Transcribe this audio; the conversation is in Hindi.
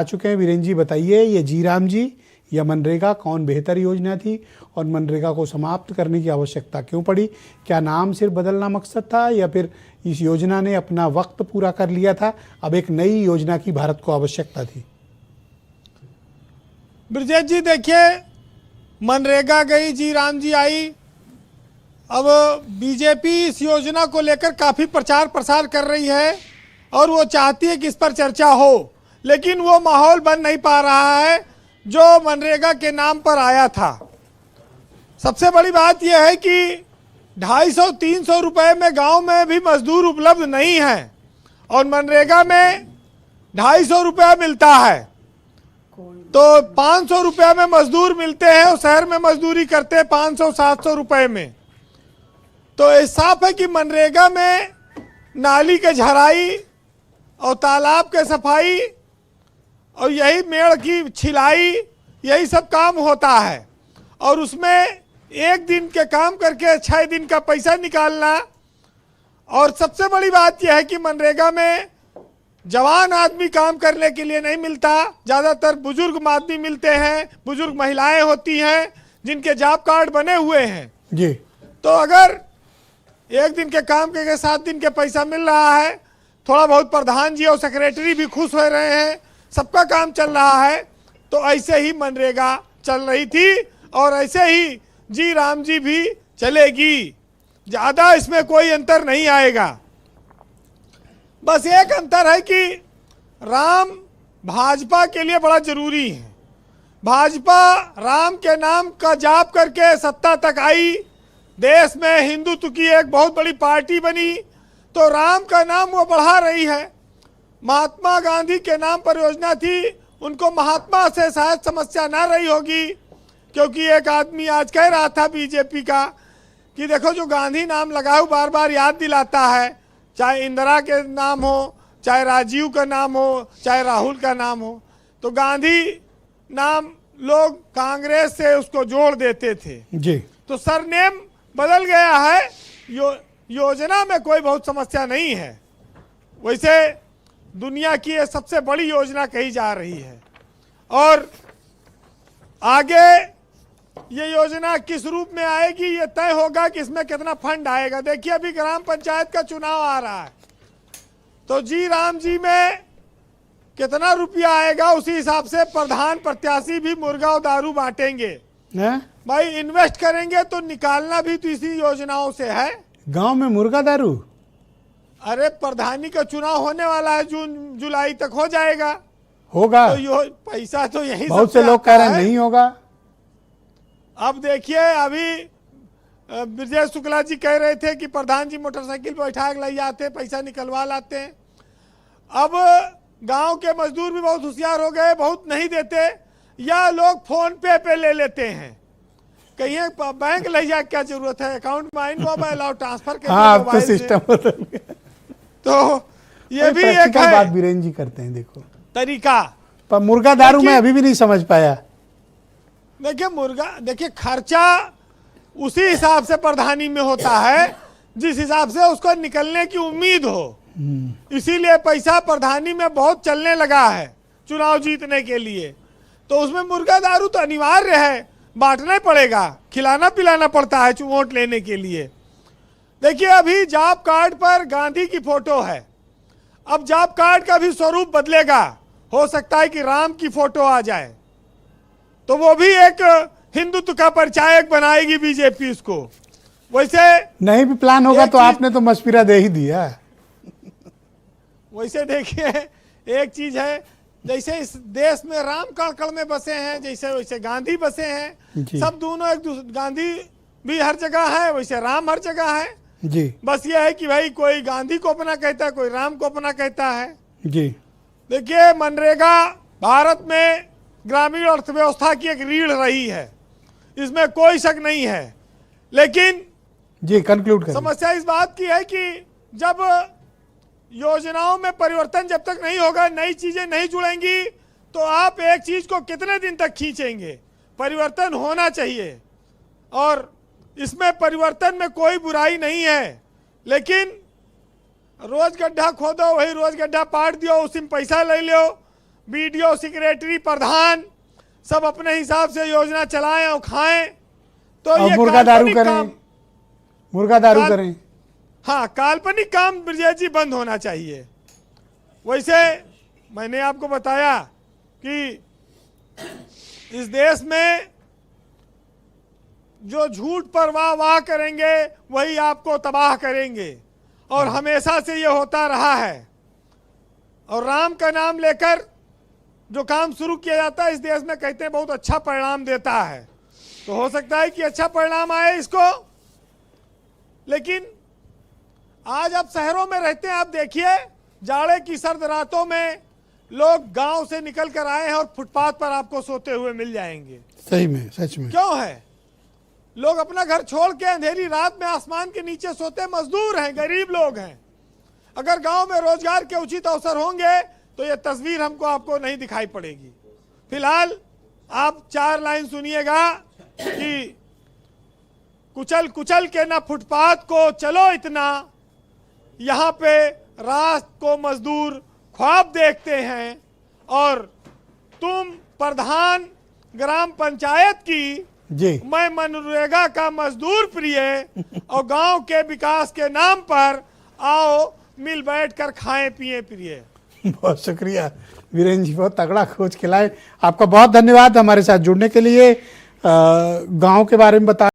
आ चुके हैं। वीरेंद्र जी बताइए, ये जी राम जी या मनरेगा कौन बेहतर योजना थी और मनरेगा को समाप्त करने की आवश्यकता क्यों पड़ी? क्या नाम सिर्फ बदलना मकसद था या फिर इस योजना ने अपना वक्त पूरा कर लिया था, अब एक नई योजना की भारत को आवश्यकता थी? ब्रजेश जी देखिए, मनरेगा गई, जी राम जी आई। अब बीजेपी इस योजना को लेकर काफ़ी प्रचार प्रसार कर रही है और वो चाहती है कि इस पर चर्चा हो, लेकिन वो माहौल बन नहीं पा रहा है जो मनरेगा के नाम पर आया था। सबसे बड़ी बात यह है कि 250-300 रुपए में गांव में भी मजदूर उपलब्ध नहीं है और मनरेगा में 250 रुपया मिलता है, तो 500 रुपये में मजदूर मिलते हैं और शहर में मजदूरी करते हैं 500-700 रुपये में। तो ये साफ है कि मनरेगा में नाली के झराई और तालाब के सफाई और यही मेड़ की छिलाई, यही सब काम होता है और उसमें एक दिन के काम करके 6 दिन का पैसा निकालना। और सबसे बड़ी बात यह है कि मनरेगा में जवान आदमी काम करने के लिए नहीं मिलता, ज़्यादातर बुजुर्ग आदमी मिलते हैं, बुजुर्ग महिलाएं होती हैं जिनके जॉब कार्ड बने हुए हैं जी। तो अगर एक दिन के काम के 7 दिन के पैसा मिल रहा है, थोड़ा बहुत प्रधान जी और सेक्रेटरी भी खुश हो रहे हैं, सबका काम चल रहा है, तो ऐसे ही मनरेगा चल रही थी और ऐसे ही जी राम जी भी चलेगी। ज़्यादा इसमें कोई अंतर नहीं आएगा। बस एक अंतर है कि राम भाजपा के लिए बड़ा जरूरी है। भाजपा राम के नाम का जाप करके सत्ता तक आई, देश में हिंदुत्व की एक बहुत बड़ी पार्टी बनी, तो राम का नाम वो बढ़ा रही है। महात्मा गांधी के नाम पर योजना थी, उनको महात्मा से शायद समस्या ना रही होगी, क्योंकि एक आदमी आज कह रहा था बीजेपी का कि देखो जो गांधी नाम लगाओ बार बार याद दिलाता है, चाहे इंदिरा के नाम हो, चाहे राजीव का नाम हो, चाहे राहुल का नाम हो, तो गांधी नाम लोग कांग्रेस से उसको जोड़ देते थे जी। तो सरनेम बदल गया है। योजना में कोई बहुत समस्या नहीं है। वैसे दुनिया की ये सबसे बड़ी योजना कही जा रही है और आगे ये योजना किस रूप में आएगी ये तय होगा कि इसमें कितना फंड आएगा। देखिए अभी ग्राम पंचायत का चुनाव आ रहा है, तो जी राम जी में कितना रुपया आएगा उसी हिसाब से प्रधान प्रत्याशी भी मुर्गा और दारू बांटेंगे। भाई इन्वेस्ट करेंगे तो निकालना भी तो इसी योजनाओं से है। गांव में मुर्गा दारू? अरे प्रधानी का चुनाव होने वाला है, जून जुलाई तक हो जाएगा, होगा तो पैसा तो यही बहुत से लोग कह रहे हैं नहीं होगा। अब देखिए अभी ब्रजेश शुक्ला जी कह रहे थे कि प्रधान जी मोटरसाइकिल पर बैठा के ले जाते, पैसा निकलवा लाते हैं। अब गांव के मजदूर भी बहुत होशियार हो गए, बहुत नहीं देते या लोग फोन पे ले लेते हैं। कहीं बैंक ले जाए क्या जरूरत है, अकाउंट में आइन मोबाइल और ट्रांसफर कर तो सिस्टम बदल गया। तो ये भी एक है बात वीरेंद्र जी करते हैं, देखो तरीका। पर मुर्गा दारू में अभी भी नहीं समझ पाया। देखिए मुर्गा, देखिए खर्चा उसी हिसाब से प्रधानी में होता है जिस हिसाब से उसको निकलने की उम्मीद हो, इसीलिए पैसा प्रधानी में बहुत चलने लगा है चुनाव जीतने के लिए। तो उसमें मुर्गा दारू तो अनिवार्य है, बांटना पड़ेगा, खिलाना पिलाना पड़ता है वोट लेने के लिए। देखिए अभी जॉब कार्ड पर गांधी की फोटो है, अब जॉब कार्ड का भी स्वरूप बदलेगा, हो सकता है कि राम की फोटो आ जाए, तो वो भी एक हिंदुत्व का परिचायक बनाएगी बीजेपी इसको। वैसे नहीं भी प्लान होगा तो आपने तो मशविरा दे ही दिया। वैसे देखिए एक चीज है, जैसे इस देश में राम कण में बसे हैं, जैसे वैसे गांधी बसे हैं, सब दोनों एक दूसरे, गांधी भी हर जगह है, वैसे राम हर जगह है जी। बस यह है कि भाई कोई गांधी को अपना कहता है, कोई राम को अपना कहता है जी। देखिए मनरेगा भारत में ग्रामीण अर्थव्यवस्था की एक रीढ़ रही है, इसमें कोई शक नहीं है, लेकिन जी कंक्लूड करें। समस्या इस बात की है कि जब योजनाओं में परिवर्तन जब तक नहीं होगा, नई चीजें नहीं जुड़ेंगी, तो आप एक चीज को कितने दिन तक खींचेंगे। परिवर्तन होना चाहिए और इसमें परिवर्तन में कोई बुराई नहीं है, लेकिन रोज गड्ढा खोदो वही रोज गड्ढा पाट दियो, उसी में पैसा ले लो, बीडीओ, सेक्रेटरी, प्रधान सब अपने हिसाब से योजना चलाएं और खाएं, तो और ये मुर्गा दारू काल्पनिक करें, काम, मुर्गा दारू करें। हाँ, काल्पनिक काम ब्रजेश जी बंद होना चाहिए। वैसे मैंने आपको बताया कि इस देश में जो झूठ पर वाह वाह करेंगे वही आपको तबाह करेंगे, और हमेशा से ये होता रहा है। और राम का नाम लेकर जो काम शुरू किया जाता है इस देश में, कहते हैं बहुत अच्छा परिणाम देता है। तो हो सकता है कि अच्छा परिणाम आए इसको, लेकिन आज आप शहरों में रहते हैं, आप देखिए जाड़े की सर्द रातों में लोग गांव से निकल कर आए हैं और फुटपाथ पर आपको सोते हुए मिल जाएंगे। सही में, सच में। क्यों है? लोग अपना घर छोड़ के अंधेरी रात में आसमान के नीचे सोते, मजदूर हैं, गरीब लोग हैं। अगर गांव में रोजगार के उचित अवसर होंगे तो ये तस्वीर हमको आपको नहीं दिखाई पड़ेगी। फिलहाल आप 4 लाइन सुनिएगा कि कुचल कुचल के ना फुटपाथ को चलो इतना, यहाँ पे रात को मजदूर ख्वाब देखते हैं, और तुम प्रधान ग्राम पंचायत की, जी, मैं मनरेगा का मजदूर प्रिय, और गांव के विकास के नाम पर आओ मिल बैठ कर खाएं पिए प्रिय। बहुत शुक्रिया वीरेंद्र जी, बहुत तगड़ा खोज खिलाए। आपका बहुत धन्यवाद हमारे साथ जुड़ने के लिए, गांव के बारे में बता